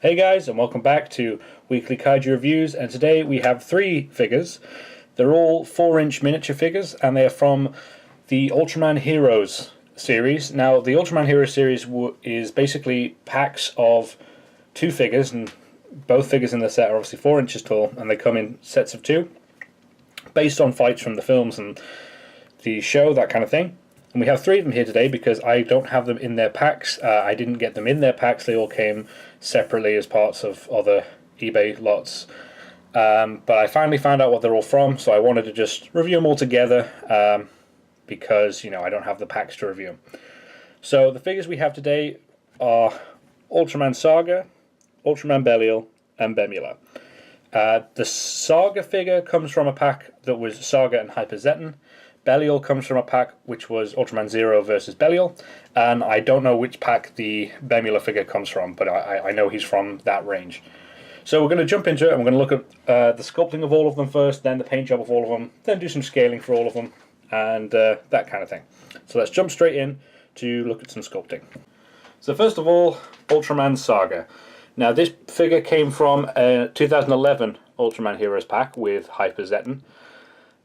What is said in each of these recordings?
Hey guys, and welcome back to Weekly Kaiju Reviews, and today we have three figures. They're all 4-inch miniature figures, and they are from the Ultraman Heroes series. Now, the Ultraman Heroes series is basically packs of two figures, and both figures in the set are obviously 4 inches tall, and they come in sets of two, based on fights from the films and the show, that kind of thing. And we have three of them here today because I don't have them in their packs. I didn't get them in their packs. They all came separately as parts of other eBay lots. But I finally found out what they're all from, so I wanted to just review them all together because, I don't have the packs to review them. So the figures we have today are Ultraman Saga, Ultraman Belial, and Bemular. The Saga figure comes from a pack that was Saga and Hyper Zeton. Belial comes from a pack which was Ultraman Zero versus Belial, and I don't know which pack the Bemular figure comes from, but I know he's from that range. So we're going to jump into it, and we're going to look at the sculpting of all of them first, then the paint job of all of them, then do some scaling for all of them, and that kind of thing. So let's jump straight in to look at some sculpting. So first of all, Ultraman Saga. Now this figure came from a 2011 Ultraman Heroes pack with Hyper Zeton.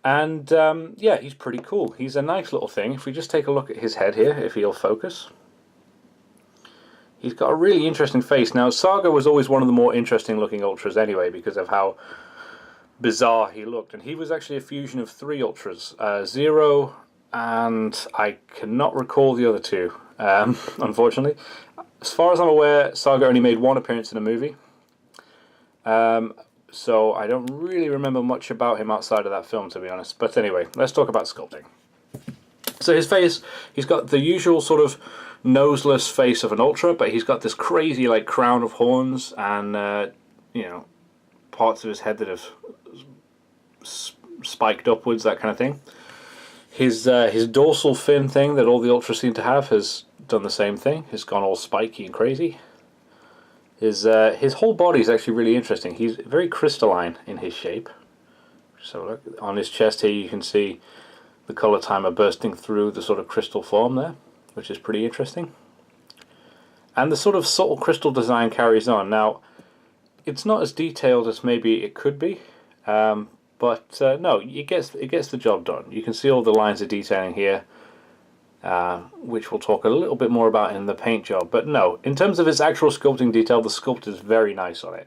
And yeah, he's pretty cool. He's a nice little thing. If we just take a look at his head here, if he'll focus. He's got a really interesting face. Now, Saga was always one of the more interesting looking Ultras anyway, because of how bizarre he looked. And he was actually a fusion of three Ultras. Zero, and I cannot recall the other two, unfortunately. As far as I'm aware, Saga only made one appearance in a movie. So I don't really remember much about him outside of that film, to be honest. But anyway, let's talk about sculpting. So his face, he's got the usual sort of noseless face of an Ultra, but he's got this crazy like crown of horns and parts of his head that have spiked upwards, that kind of thing. His dorsal fin thing that all the Ultras seem to have has done the same thing. It's gone all spiky and crazy. His whole body is actually really interesting. He's very crystalline in his shape. So look, on his chest here you can see the color timer bursting through the sort of crystal form there, which is pretty interesting. And the sort of subtle crystal design carries on. Now, it's not as detailed as maybe it could be, but no, it gets the job done. You can see all the lines of detailing here. Which we'll talk a little bit more about in the paint job. But no, in terms of its actual sculpting detail, the sculpt is very nice on it.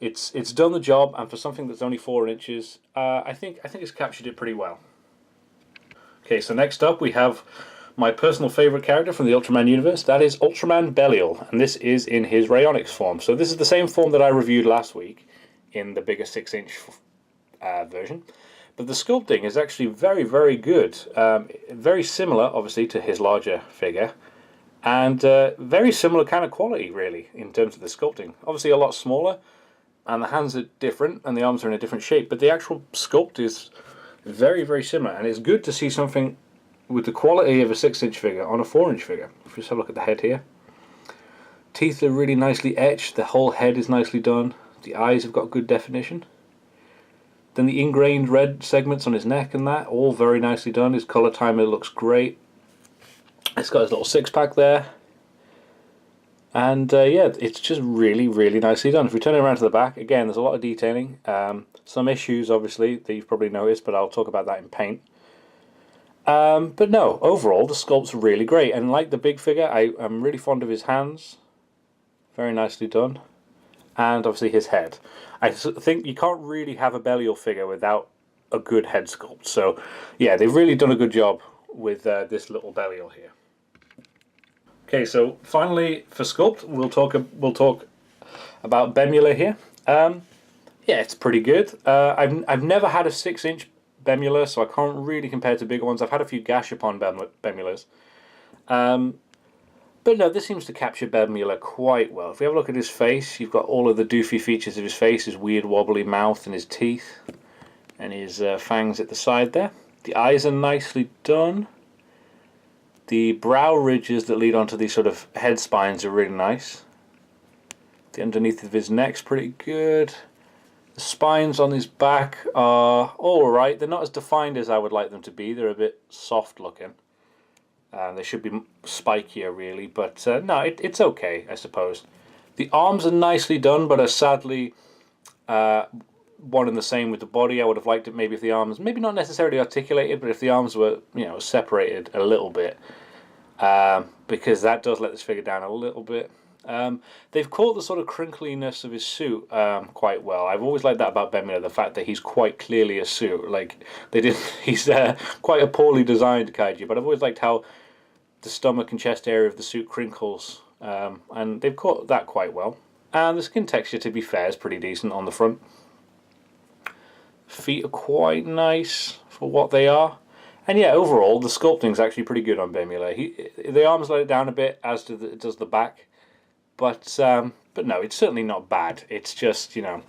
It's done the job, and for something that's only 4 inches, I think it's captured it pretty well. Okay, so next up we have my personal favorite character from the Ultraman universe. That is Ultraman Belial, and this is in his Rayonics form. So this is the same form that I reviewed last week in the bigger 6-inch version. But the sculpting is actually very, very good. Very similar, obviously, to his larger figure. And very similar kind of quality, really, in terms of the sculpting. Obviously a lot smaller, and the hands are different, and the arms are in a different shape. But the actual sculpt is very, very similar. And it's good to see something with the quality of a 6-inch figure on a 4-inch figure. If you just have a look at the head here. Teeth are really nicely etched. The whole head is nicely done. The eyes have got good definition. Then the ingrained red segments on his neck and that, all very nicely done. His color timer looks great. It's got his little 6-pack there. And yeah, it's just really, really nicely done. If we turn it around to the back, again, there's a lot of detailing. Some issues, obviously, that you've probably noticed, but I'll talk about that in paint. But no, overall, the sculpt's really great. And like the big figure, I'm really fond of his hands. Very nicely done. And obviously his head. I think you can't really have a Belial figure without a good head sculpt. So yeah, they've really done a good job with this little Belial here. Okay, so finally for sculpt, we'll talk about Bemular here. Yeah, it's pretty good. I've never had a 6-inch Bemular, so I can't really compare to bigger ones. I've had a few Gashapon Bemulars. But no, this seems to capture Bemular quite well. If we have a look at his face, you've got all of the doofy features of his face, his weird wobbly mouth and his teeth, and his fangs at the side there. The eyes are nicely done. The brow ridges that lead onto these sort of head spines are really nice. The underneath of his neck's pretty good. The spines on his back are alright. They're not as defined as I would like them to be. They're a bit soft looking. They should be spikier really, but no, it's okay, I suppose. The arms are nicely done, but are sadly one and the same with the body. I would have liked it maybe if the arms, maybe not necessarily articulated, but if the arms were, you know, separated a little bit, because that does let this figure down a little bit. They've caught the sort of crinkliness of his suit quite well. I've always liked that about Bemular, the fact that he's quite clearly a suit. Like they did, he's quite a poorly designed kaiju, but I've always liked how the stomach and chest area of the suit crinkles, and they've caught that quite well. And the skin texture, to be fair, is pretty decent on the front. Feet are quite nice for what they are. And yeah, overall, the sculpting's actually pretty good on Bemular. The arms let it down a bit, as does the back. But no, it's certainly not bad. It's just, you know,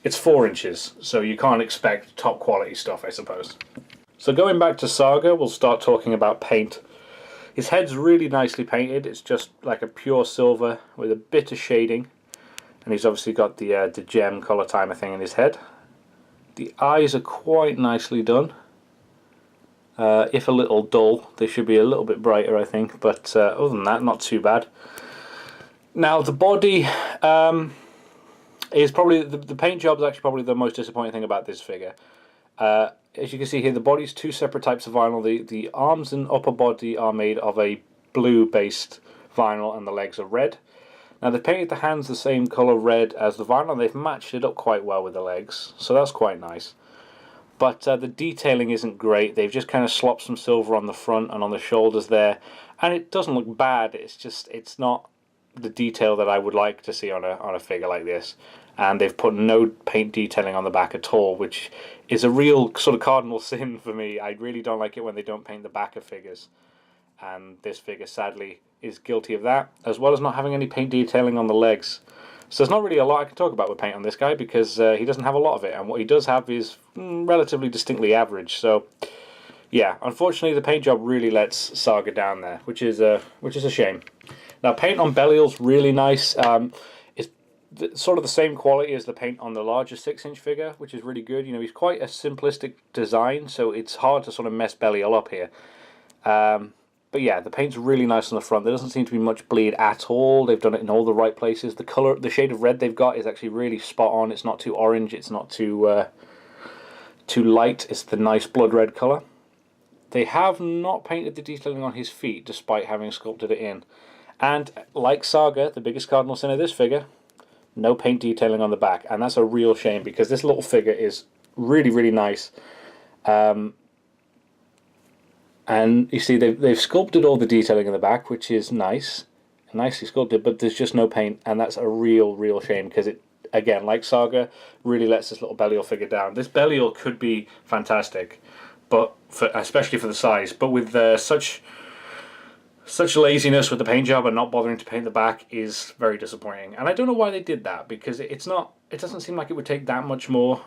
it's 4 inches, so you can't expect top quality stuff, I suppose. So going back to Saga, we'll start talking about paint. His head's really nicely painted. It's just like a pure silver with a bit of shading. And he's obviously got the gem colour timer thing in his head. The eyes are quite nicely done. If a little dull, they should be a little bit brighter, I think. But other than that, not too bad. Now the body is probably, the paint job is actually probably the most disappointing thing about this figure. As you can see here, the body's 2 separate types of vinyl. The arms and upper body are made of a blue-based vinyl, and the legs are red. Now they've painted the hands the same colour red as the vinyl, and they've matched it up quite well with the legs, so that's quite nice. But the detailing isn't great. They've just kind of slopped some silver on the front and on the shoulders there, and it doesn't look bad. It's just, it's not the detail that I would like to see on a figure like this. And they've put no paint detailing on the back at all, which is a real sort of cardinal sin for me. I really don't like it when they don't paint the back of figures, and this figure sadly is guilty of that, as well as not having any paint detailing on the legs. So there's not really a lot I can talk about with paint on this guy, because he doesn't have a lot of it, and what he does have is relatively distinctly average. So yeah, unfortunately the paint job really lets Saga down there, which is a shame. Now paint on Belial's really nice. It's sort of the same quality as the paint on the larger 6-inch figure, which is really good. You know, he's quite a simplistic design, so it's hard to sort of mess Belial up here. But yeah, the paint's really nice on the front. There doesn't seem to be much bleed at all. They've done it in all the right places. The color, the shade of red they've got is actually really spot on. It's not too orange. It's not too light. It's the nice blood red color. They have not painted the detailing on his feet, despite having sculpted it in. And like Saga, the biggest cardinal sin of this figure, no paint detailing on the back, and that's a real shame, because this little figure is really, really nice. And you see, they've sculpted all the detailing in the back, which is nice, nicely sculpted, but there's just no paint, and that's a real shame, because it, again, like Saga, really lets this little Belial figure down. This Belial could be fantastic, but especially for the size, but with such laziness with the paint job and not bothering to paint the back is very disappointing. And I don't know why they did that, because it doesn't seem like it would take that much more,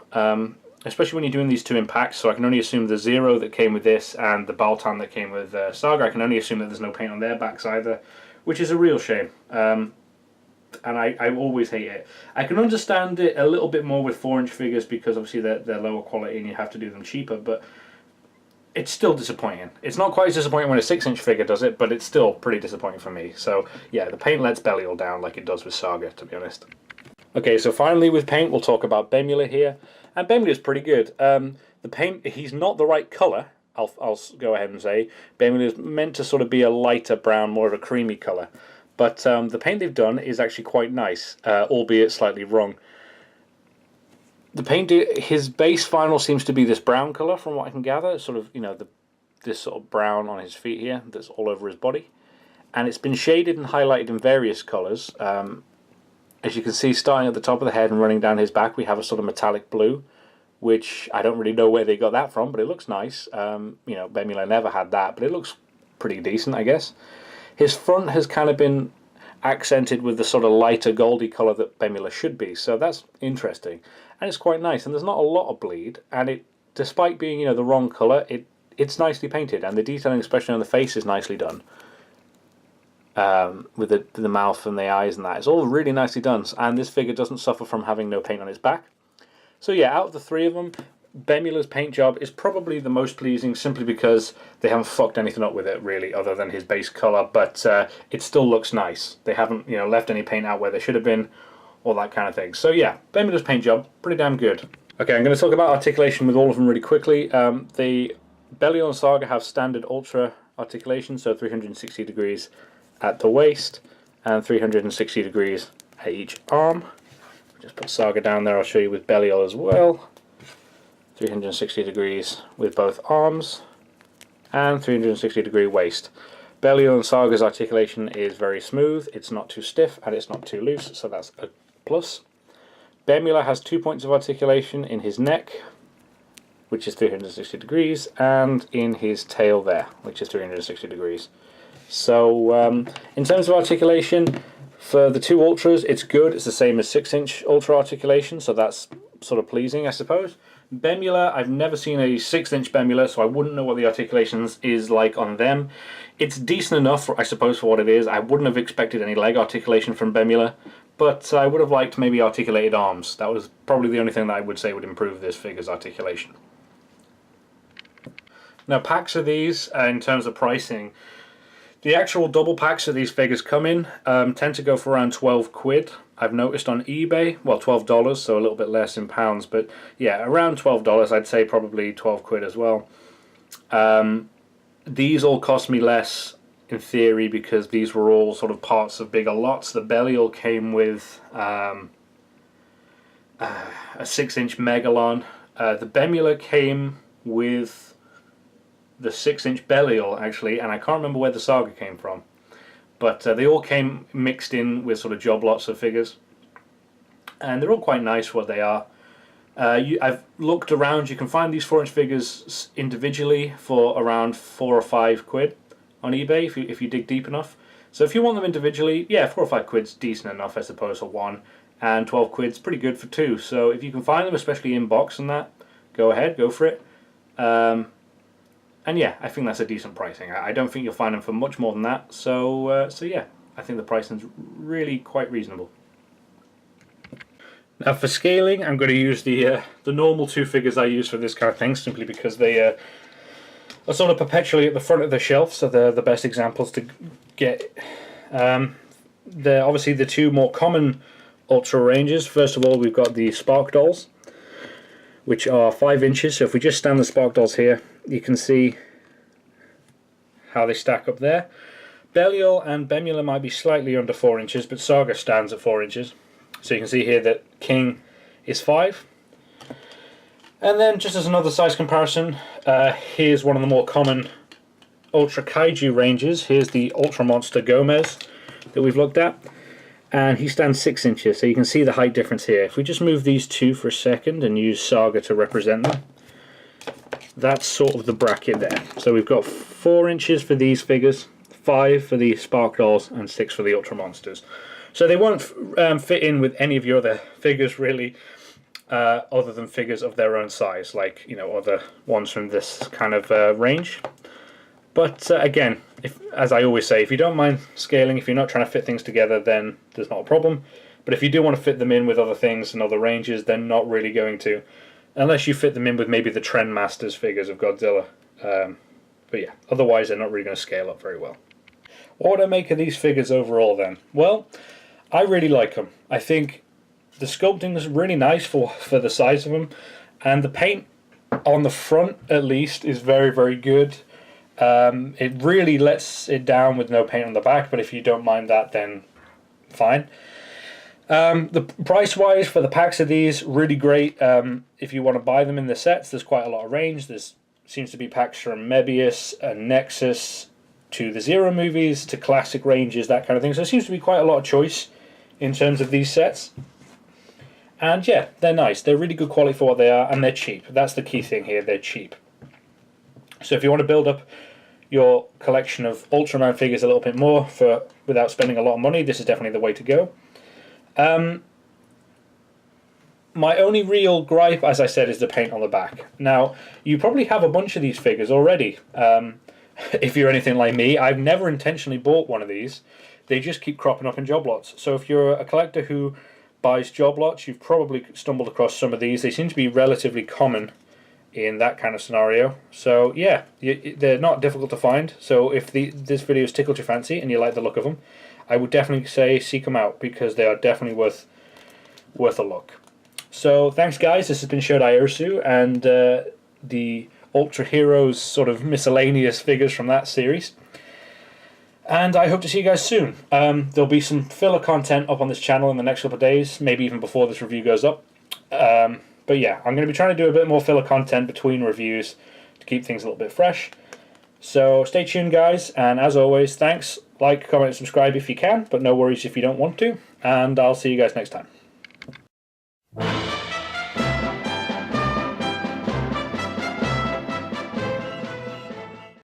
especially when you're doing these 2 in packs. So I can only assume the Zero that came with this and the Baltan that came with Saga, I can only assume that there's no paint on their backs either, which is a real shame. And I always hate it. I can understand it a little bit more with 4-inch figures, because obviously they're lower quality and you have to do them cheaper, but it's still disappointing. It's not quite as disappointing when a 6-inch figure does it, but it's still pretty disappointing for me. So yeah, the paint lets Belial down like it does with Saga, to be honest. Okay, so finally with paint, we'll talk about Bemular here. And Bemular's pretty good. The paint, he's not the right colour, I'll go ahead and say. Bemular's meant to sort of be a lighter brown, more of a creamy colour. But the paint they've done is actually quite nice, albeit slightly wrong. The paint, his base vinyl seems to be this brown colour from what I can gather. It's sort of, you know, this sort of brown on his feet here that's all over his body. And it's been shaded and highlighted in various colours. As you can see, starting at the top of the head and running down his back, we have a sort of metallic blue, which I don't really know where they got that from, but it looks nice. You know, Bemular never had that, but it looks pretty decent, I guess. His front has kind of been accented with the sort of lighter goldy colour that Bemular should be, so that's interesting. And it's quite nice, and there's not a lot of bleed, and it, despite being, you know, the wrong colour, it's nicely painted, and the detailing, especially on the face, is nicely done. With the mouth and the eyes and that, it's all really nicely done, and this figure doesn't suffer from having no paint on its back. So yeah, out of the 3 of them, Bemular's paint job is probably the most pleasing, simply because they haven't fucked anything up with it really, other than his base color. But it still looks nice. They haven't, left any paint out where they should have been, all that kind of thing. So yeah, Bemular's paint job, pretty damn good. Okay, I'm going to talk about articulation with all of them really quickly. The Belial and Saga have standard ultra articulation, so 360 degrees at the waist and 360 degrees at each arm. Just put Saga down there. I'll show you with Belial as well. 360 degrees with both arms and 360 degree waist. Belial and Saga's articulation is very smooth. It's not too stiff and it's not too loose, so that's a plus. Bemular has 2 points of articulation in his neck, which is 360 degrees, and in his tail there, which is 360 degrees. So in terms of articulation, for the two Ultras, it's good. It's the same as 6-inch Ultra articulation, so that's sort of pleasing, I suppose. Bemular, I've never seen a 6-inch Bemular, so I wouldn't know what the articulations is like on them. It's decent enough, I suppose, for what it is. I wouldn't have expected any leg articulation from Bemular, but I would have liked maybe articulated arms. That was probably the only thing that I would say would improve this figure's articulation. Now, packs of these, in terms of pricing, the actual double packs that these figures come in tend to go for around 12 quid. I've noticed on eBay, well, $12, so a little bit less in pounds, but yeah, around $12. I'd say probably 12 quid as well. These all cost me less in theory because these were all sort of parts of bigger lots. The Belial came with a 6-inch Megalon. The Bemular came with the 6-inch Belial, actually, and I can't remember where the Saga came from. But they all came mixed in with sort of job lots of figures. And they're all quite nice what they are. I've looked around, you can find these 4-inch figures individually for around 4 or 5 quid on eBay if you dig deep enough. So if you want them individually, yeah, 4 or 5 quid's decent enough, I suppose, for one. And 12 quid's pretty good for two. So if you can find them, especially in box and that, go ahead, go for it. And yeah, I think that's a decent pricing. I don't think you'll find them for much more than that. So yeah, I think the pricing's really quite reasonable. Now for scaling, I'm going to use the normal two figures I use for this kind of thing, simply because they are sort of perpetually at the front of the shelf, so they're the best examples to get. They're obviously the two more common Ultra ranges. First of all, we've got the Spark Dolls, which are 5 inches. So if we just stand the Spark Dolls here, you can see how they stack up there. Belial and Bemular might be slightly under 4 inches, but Saga stands at 4 inches. So you can see here that King is 5. And then just as another size comparison, here's one of the more common Ultra Kaiju ranges. Here's the Ultra Monster Gomez that we've looked at. And he stands 6 inches, so you can see the height difference here. If we just move these two for a second and use Saga to represent them, that's sort of the bracket there. So we've got 4 inches for these figures, 5 for the Spark Dolls, and 6 for the Ultra Monsters. So they won't fit in with any of your other figures really, other than figures of their own size, like other ones from this kind of range. But again, as I always say, if you don't mind scaling, if you're not trying to fit things together, then there's not a problem. But if you do want to fit them in with other things and other ranges, they're not really going to, unless you fit them in with maybe the Trendmasters figures of Godzilla. But yeah, otherwise they're not really going to scale up very well. What would I make of these figures overall then? Well, I really like them. I think the sculpting is really nice for the size of them, and the paint on the front at least is very, very good. It really lets it down with no paint on the back, but if you don't mind that, then fine. The price-wise for the packs of these, really great. If you want to buy them in the sets, there's quite a lot of range. There's seems to be packs from Mebius and Nexus to the Zero movies to classic ranges, that kind of thing. So there seems to be quite a lot of choice in terms of these sets. And yeah, they're nice. They're really good quality for what they are, and they're cheap. That's the key thing here, they're cheap. So if you want to build up your collection of Ultraman figures a little bit more without spending a lot of money, this is definitely the way to go. My only real gripe, as I said, is the paint on the back. Now, you probably have a bunch of these figures already. If you're anything like me, I've never intentionally bought one of these. They just keep cropping up in job lots. So if you're a collector who buys job lots, you've probably stumbled across some of these. They seem to be relatively common in that kind of scenario. So yeah, they're not difficult to find. So if this video has tickled your fancy and you like the look of them, I would definitely say seek them out, because they are definitely worth a look. So thanks guys, this has been Shodai Erisu and the Ultra Heroes sort of miscellaneous figures from that series. And I hope to see you guys soon. There'll be some filler content up on this channel in the next couple of days, maybe even before this review goes up. But yeah, I'm going to be trying to do a bit more filler content between reviews to keep things a little bit fresh. So stay tuned guys, and as always, thanks. Like, comment, and subscribe if you can, but no worries if you don't want to. And I'll see you guys next time.